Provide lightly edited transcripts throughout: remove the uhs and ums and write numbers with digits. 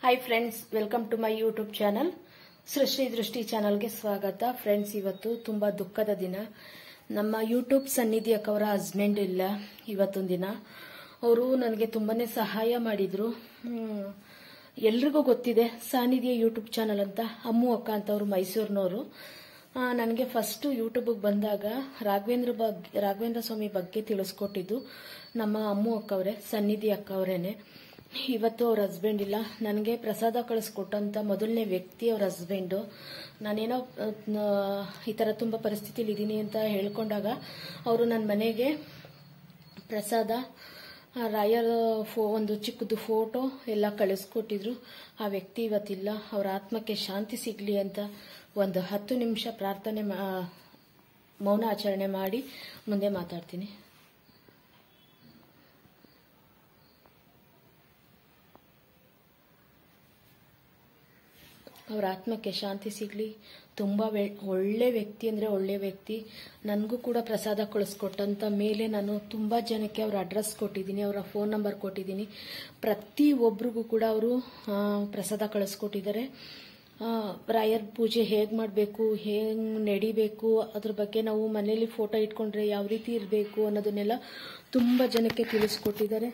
Hi friends, welcome to my YouTube channel. Srishti Drishti ಚಾನಲ್ಗೆ ಸ್ವಾಗತ. Friends, ಇವತ್ತು ತುಂಬಾ ದುಃಖದ ದಿನ. ನಮ್ಮ ಯೂಟ್ಯೂಬ್ ಸನ್ನಿಧಿ ಅಕ್ಕವರ ಹಸ್ಬೆಂಡ್ ಇಲ್ಲ ಇವತ್ತೊಂದು ದಿನ. ಅವರು ನನಗೆ ತುಂಬಾನೇ ಸಹಾಯ ಮಾಡಿದ್ರು. ಎಲ್ರಿಗೂ ಗೊತ್ತಿದೆ ಸಾನ್ನಿಧ್ಯ ಯೂಟ್ಯೂಬ್ ಚಾನಲ್ ಅಂತ. ಅಮ್ಮು ಅಕ್ಕ ಅಂತ ಅವರು ಮೈಸೂರಿನವರು. ನನಗೆ ಫಸ್ಟ್ ಯೂಟ್ಯೂಬ್ಗೆ ಬಂದಾಗ ರಾಘವೇಂದ್ರ ಸ್ವಾಮಿ ಬಗ್ಗೆ ತಿಳಿಸ್ಕೊಟ್ಟಿದ್ದು ನಮ್ಮ ಅಮ್ಮು ಅಕ್ಕವರೇ, ಸನ್ನಿಧಿ ಅಕ್ಕವರೇನೆ. ಇವತ್ತು ಅವ್ರ ಹಸ್ಬೆಂಡ್ ಇಲ್ಲ. ನನಗೆ ಪ್ರಸಾದ ಕಳಿಸ್ಕೊಟ್ಟಂತ ಮೊದಲನೇ ವ್ಯಕ್ತಿ ಅವ್ರ ಹಸ್ಬೆಂಡು. ನಾನೇನೋ ಈ ಥರ ತುಂಬ ಪರಿಸ್ಥಿತಿಲಿ ಇದ್ದೀನಿ ಅಂತ ಹೇಳ್ಕೊಂಡಾಗ ಅವರು ನನ್ನ ಮನೆಗೆ ಪ್ರಸಾದ, ರಾಯರ್ ಒಂದು ಚಿಕ್ಕದು ಫೋಟೋ ಎಲ್ಲ ಕಳಿಸ್ಕೊಟ್ಟಿದ್ರು. ಆ ವ್ಯಕ್ತಿ ಇವತ್ತಿಲ್ಲ. ಅವರ ಆತ್ಮಕ್ಕೆ ಶಾಂತಿ ಸಿಗಲಿ ಅಂತ ಒಂದು 10 ನಿಮಿಷ ಪ್ರಾರ್ಥನೆ ಮೌನ ಆಚರಣೆ ಮಾಡಿ ಮುಂದೆ ಮಾತಾಡ್ತೀನಿ. ಅವ್ರ ಆತ್ಮಕ್ಕೆ ಶಾಂತಿ ಸಿಗಲಿ. ತುಂಬ ಒಳ್ಳೆ ವ್ಯಕ್ತಿ ಅಂದರೆ ಒಳ್ಳೆ ವ್ಯಕ್ತಿ. ನನಗೂ ಕೂಡ ಪ್ರಸಾದ ಕಳಿಸ್ಕೊಟ್ಟಂತ ಮೇಲೆ ನಾನು ತುಂಬ ಜನಕ್ಕೆ ಅವ್ರ ಅಡ್ರೆಸ್ ಕೊಟ್ಟಿದ್ದೀನಿ, ಅವರ ಫೋನ್ ನಂಬರ್ ಕೊಟ್ಟಿದ್ದೀನಿ. ಪ್ರತಿಯೊಬ್ಬರಿಗೂ ಕೂಡ ಅವರು ಪ್ರಸಾದ ಕಳಿಸ್ಕೊಟ್ಟಿದ್ದಾರೆ. ರಾಯರ್ ಪೂಜೆ ಹೇಗೆ ಮಾಡಬೇಕು, ಹೇಗೆ ನಡಿಬೇಕು, ಅದ್ರ ಬಗ್ಗೆ ನಾವು ಮನೇಲಿ ಫೋಟೋ ಇಟ್ಕೊಂಡ್ರೆ ಯಾವ ರೀತಿ ಇರಬೇಕು ಅನ್ನೋದನ್ನೆಲ್ಲ ತುಂಬ ಜನಕ್ಕೆ ತಿಳಿಸ್ಕೊಟ್ಟಿದ್ದಾರೆ.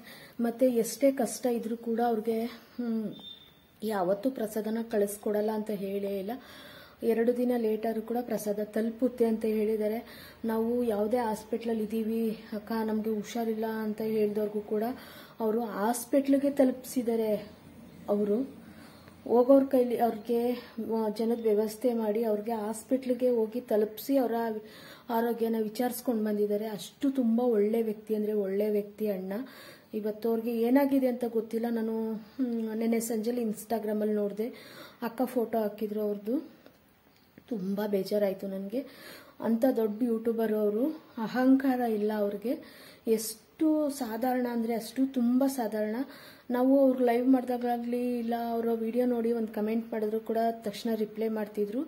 ಮತ್ತು ಎಷ್ಟೇ ಕಷ್ಟ ಇದ್ರೂ ಕೂಡ ಅವ್ರಿಗೆ ಯಾವತ್ತೂ ಪ್ರಸಾದನ ಕಳಿಸ್ಕೊಡಲ್ಲ ಅಂತ ಹೇಳೇ ಇಲ್ಲ. 2 ದಿನ ಲೇಟ್ ಆದ್ರೂ ಕೂಡ ಪ್ರಸಾದ ತಲುಪುತ್ತೆ ಅಂತ ಹೇಳಿದ್ದಾರೆ. ನಾವು ಯಾವುದೇ ಹಾಸ್ಪಿಟ್ಲಲ್ಲಿ ಇದ್ದೀವಿ ಅಕ್ಕ, ನಮಗೆ ಹುಷಾರಿಲ್ಲ ಅಂತ ಹೇಳಿದವ್ರಿಗೂ ಕೂಡ ಅವರು ಹಾಸ್ಪಿಟ್ಲಿಗೆ ತಲುಪಿಸಿದ್ದಾರೆ. ಅವರು ಹೋಗೋರ್ ಕೈಲಿ ಅವ್ರಿಗೆ ಜನದ ವ್ಯವಸ್ಥೆ ಮಾಡಿ ಅವ್ರಿಗೆ ಹಾಸ್ಪಿಟ್ಲಿಗೆ ಹೋಗಿ ತಲುಪಿಸಿ ಅವರ ಆರೋಗ್ಯನ ವಿಚಾರಿಸ್ಕೊಂಡು ಬಂದಿದ್ದಾರೆ. ಅಷ್ಟು ತುಂಬ ಒಳ್ಳೆ ವ್ಯಕ್ತಿ ಅಂದರೆ ಒಳ್ಳೆ ವ್ಯಕ್ತಿ ಅಣ್ಣ. ಇವತ್ತು ಅವ್ರಿಗೆ ಏನಾಗಿದೆ ಅಂತ ಗೊತ್ತಿಲ್ಲ. ನಾನು ನೆನ್ನೆ ಸಂಜೆಲಿ ಇನ್ಸ್ಟಾಗ್ರಾಮಲ್ಲಿ ನೋಡಿದೆ, ಅಕ್ಕ ಫೋಟೋ ಹಾಕಿದ್ರು ಅವ್ರದ್ದು. ತುಂಬ ಬೇಜಾರಾಯಿತು ನನಗೆ. ಅಂಥ ದೊಡ್ಡ ಯೂಟ್ಯೂಬರ್ ಅವರು, ಅಹಂಕಾರ ಇಲ್ಲ ಅವ್ರಿಗೆ. ಎಷ್ಟು ಸಾಧಾರಣ ಅಂದರೆ ಅಷ್ಟು ತುಂಬ ಸಾಧಾರಣ. ನಾವು ಅವ್ರು ಲೈವ್ ಮಾಡಿದಾಗಲಿ ಇಲ್ಲ ಅವರ ವಿಡಿಯೋ ನೋಡಿ ಒಂದು ಕಮೆಂಟ್ ಮಾಡಿದ್ರು ಕೂಡ ತಕ್ಷಣ ರಿಪ್ಲೈ ಮಾಡ್ತಿದ್ರು.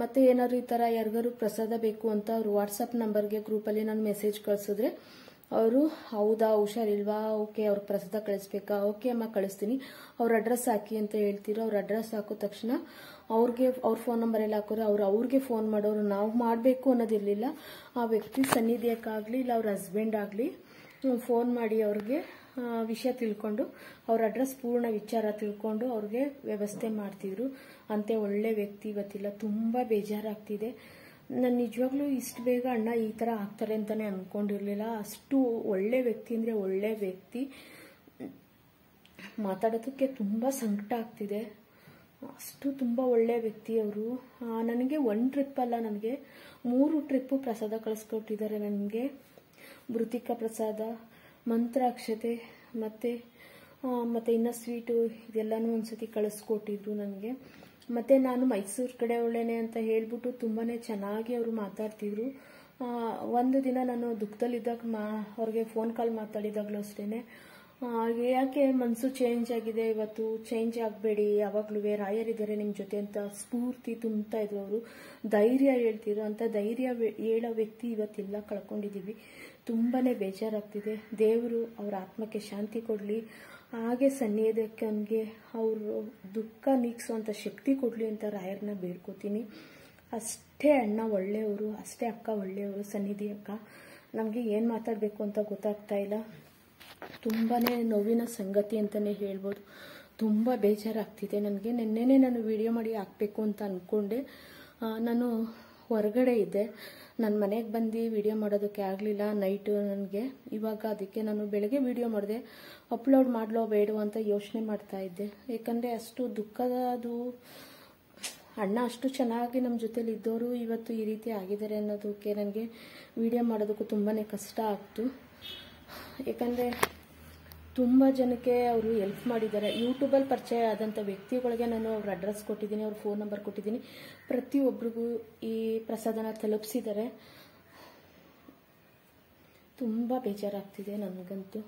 ಮತ್ತು ಏನಾದ್ರು ಈ ಥರ ಯಾರಿಗಾರು ಪ್ರಸಾದ ಬೇಕು ಅಂತ ಅವ್ರು ವಾಟ್ಸಪ್ ನಂಬರ್ಗೆ ಗ್ರೂಪಲ್ಲಿ ನಾನು ಮೆಸೇಜ್ ಕಳಿಸಿದ್ರೆ ಅವರು ಹೌದಾ, ಹುಷಾರಿಲ್ವಾ, ಓಕೆ ಅವ್ರಿಗೆ ಪ್ರಸಾದ ಕಳಿಸ್ಬೇಕಾ, ಓಕೆ ಅಮ್ಮ ಕಳಿಸ್ತೀನಿ, ಅವ್ರ ಅಡ್ರೆಸ್ ಹಾಕಿ ಅಂತ ಹೇಳ್ತಿರೋ. ಅವ್ರ ಅಡ್ರೆಸ್ ಹಾಕೋ ತಕ್ಷಣ ಅವ್ರಿಗೆ ಅವ್ರ ಫೋನ್ ನಂಬರ್ ಎಲ್ಲ ಹಾಕೋರು. ಅವ್ರಿಗೆ ಫೋನ್ ಮಾಡೋರು. ನಾವು ಮಾಡಬೇಕು ಅನ್ನೋದಿರಲಿಲ್ಲ. ಆ ವ್ಯಕ್ತಿ ಸನ್ನಿಧಿಯಕ್ಕಾಗಲಿ ಇಲ್ಲ ಅವ್ರ ಹಸ್ಬೆಂಡ್ ಆಗಲಿ ಫೋನ್ ಮಾಡಿ ಅವ್ರಿಗೆ ವಿಷಯ ತಿಳ್ಕೊಂಡು ಅವ್ರ ಅಡ್ರೆಸ್ ಪೂರ್ಣ ವಿಚಾರ ತಿಳ್ಕೊಂಡು ಅವ್ರಿಗೆ ವ್ಯವಸ್ಥೆ ಮಾಡ್ತಿದ್ರು. ಅಂತೆ ಒಳ್ಳೆ ವ್ಯಕ್ತಿ ಇವತ್ತಿಲ್ಲ. ತುಂಬ ಬೇಜಾರಾಗ್ತಿದೆ. ನಾನು ನಿಜವಾಗ್ಲೂ ಇಷ್ಟು ಬೇಗ ಅಣ್ಣ ಈ ಥರ ಆಗ್ತಾರೆ ಅಂತಲೇ ಅಂದ್ಕೊಂಡಿರಲಿಲ್ಲ. ಅಷ್ಟು ಒಳ್ಳೆ ವ್ಯಕ್ತಿ ಅಂದರೆ ಒಳ್ಳೆ ವ್ಯಕ್ತಿ. ಮಾತಾಡೋದಕ್ಕೆ ತುಂಬ ಸಂಕಟ ಆಗ್ತಿದೆ. ಅಷ್ಟು ತುಂಬ ಒಳ್ಳೆ ವ್ಯಕ್ತಿ ಅವರು. ನನಗೆ 1 ಟ್ರಿಪ್ ಅಲ್ಲ, ನನಗೆ 3 ಟ್ರಿಪ್ಪು ಪ್ರಸಾದ ಕಳಿಸ್ಕೊಟ್ಟಿದ್ದಾರೆ. ನನಗೆ ಮೃತಿಕಾ ಪ್ರಸಾದ, ಮಂತ್ರಾಕ್ಷತೆ ಮತ್ತು ಇನ್ನು ಸ್ವೀಟು ಇದೆಲ್ಲನೂ ಒಂದ್ಸತಿ ಕಳಿಸ್ಕೊಟ್ಟಿದ್ರು ನನಗೆ. ಮತ್ತು ನಾನು ಮೈಸೂರು ಕಡೆ ಒಳ್ಳೆನೆ ಅಂತ ಹೇಳ್ಬಿಟ್ಟು ತುಂಬಾ ಚೆನ್ನಾಗಿ ಅವರು ಮಾತಾಡ್ತಿದ್ರು. ಒಂದು ದಿನ ನಾನು ದುಃಖದಲ್ಲಿದ್ದಾಗ ಅವ್ರಿಗೆ ಫೋನ್ ಕಾಲ್ ಮಾತಾಡಿದಾಗಲೂ ಅಷ್ಟೇ, ಯಾಕೆ ಮನಸ್ಸು ಚೇಂಜ್ ಆಗಿದೆ, ಇವತ್ತು ಚೇಂಜ್ ಆಗಬೇಡಿ, ಯಾವಾಗಲೂ ರಾಯರಿದ್ದಾರೆ ನಿಮ್ಮ ಜೊತೆ ಅಂತ ಸ್ಫೂರ್ತಿ ತುಂಬ್ತಾ ಇದ್ರು ಅವರು. ಧೈರ್ಯ ಹೇಳ್ತಿದ್ರು. ಅಂತ ಧೈರ್ಯ ಹೇಳೋ ವ್ಯಕ್ತಿ ಇವತ್ತಿಲ್ಲ, ಕಳ್ಕೊಂಡಿದ್ದೀವಿ. ತುಂಬಾ ಬೇಜಾರಾಗ್ತಿದೆ. ದೇವರು ಅವ್ರ ಆತ್ಮಕ್ಕೆ ಶಾಂತಿ ಕೊಡಲಿ. ಹಾಗೆ ಸನ್ನಿಧಿಗೆ ಅವರು ದುಃಖ ನೀಗಿಸುವಂಥ ಶಕ್ತಿ ಕೊಡಲಿ ಅಂತ ರಾಯರನ್ನ ಬೇಡ್ಕೋತೀನಿ. ಅಷ್ಟೇ ಅಣ್ಣ ಒಳ್ಳೆಯವರು, ಅಷ್ಟೇ ಅಕ್ಕ ಒಳ್ಳೆಯವರು, ಸನ್ನಿಧಿ ಅಕ್ಕ. ನಮಗೆ ಏನು ಮಾತಾಡಬೇಕು ಅಂತ ಗೊತ್ತಾಗ್ತಾ ಇಲ್ಲ. ತುಂಬಾ ನೋವಿನ ಸಂಗತಿ ಅಂತಲೇ ಹೇಳ್ಬೋದು. ತುಂಬ ಬೇಜಾರಾಗ್ತಿದೆ ನನಗೆ. ನೆನ್ನೆನೇ ನಾನು ವಿಡಿಯೋ ಮಾಡಿ ಹಾಕಬೇಕು ಅಂತ ಅಂದ್ಕೊಂಡೆ. ನಾನು ಹೊರಗಡೆ ಇದ್ದೆ. ನನ್ನ ಮನೆಗೆ ಬಂದು ವಿಡಿಯೋ ಮಾಡೋದಕ್ಕೆ ಆಗಲಿಲ್ಲ ನೈಟು ನನಗೆ. ಇವಾಗ ಅದಕ್ಕೆ ನಾನು ಬೆಳಗ್ಗೆ ವಿಡಿಯೋ ಮಾಡಿದೆ. ಅಪ್ಲೋಡ್ ಮಾಡಲೋ ಬೇಡೋ ಅಂತ ಯೋಚನೆ ಮಾಡ್ತಾ ಇದ್ದೆ. ಯಾಕಂದರೆ ಅಷ್ಟು ದುಃಖದ ಅಣ್ಣ ಅಷ್ಟು ಚೆನ್ನಾಗಿ ನಮ್ಮ ಜೊತೆಲಿ ಇದ್ದವರು ಇವತ್ತು ಈ ರೀತಿ ಆಗಿದ್ದಾರೆ ಅನ್ನೋದಕ್ಕೆ ನನಗೆ ವಿಡಿಯೋ ಮಾಡೋದಕ್ಕೂ ತುಂಬಾ ಕಷ್ಟ ಆಗ್ತು. ಯಾಕಂದರೆ ತುಂಬ ಜನಕ್ಕೆ ಅವರು ಹೆಲ್ಪ್ ಮಾಡಿದ್ದಾರೆ. ಯೂಟ್ಯೂಬಲ್ಲಿ ಪರಿಚಯ ಆದಂಥ ವ್ಯಕ್ತಿಗಳಿಗೆ ನಾನು ಅವ್ರ ಅಡ್ರೆಸ್ ಕೊಟ್ಟಿದ್ದೀನಿ, ಅವ್ರ ಫೋನ್ ನಂಬರ್ ಕೊಟ್ಟಿದ್ದೀನಿ. ಪ್ರತಿಯೊಬ್ಬರಿಗೂ ಈ ಪ್ರಸಾದನ ತಲುಪಿಸಿದ್ದಾರೆ. ತುಂಬ ಬೇಜಾರಾಗ್ತಿದೆ ನನಗಂತೂ.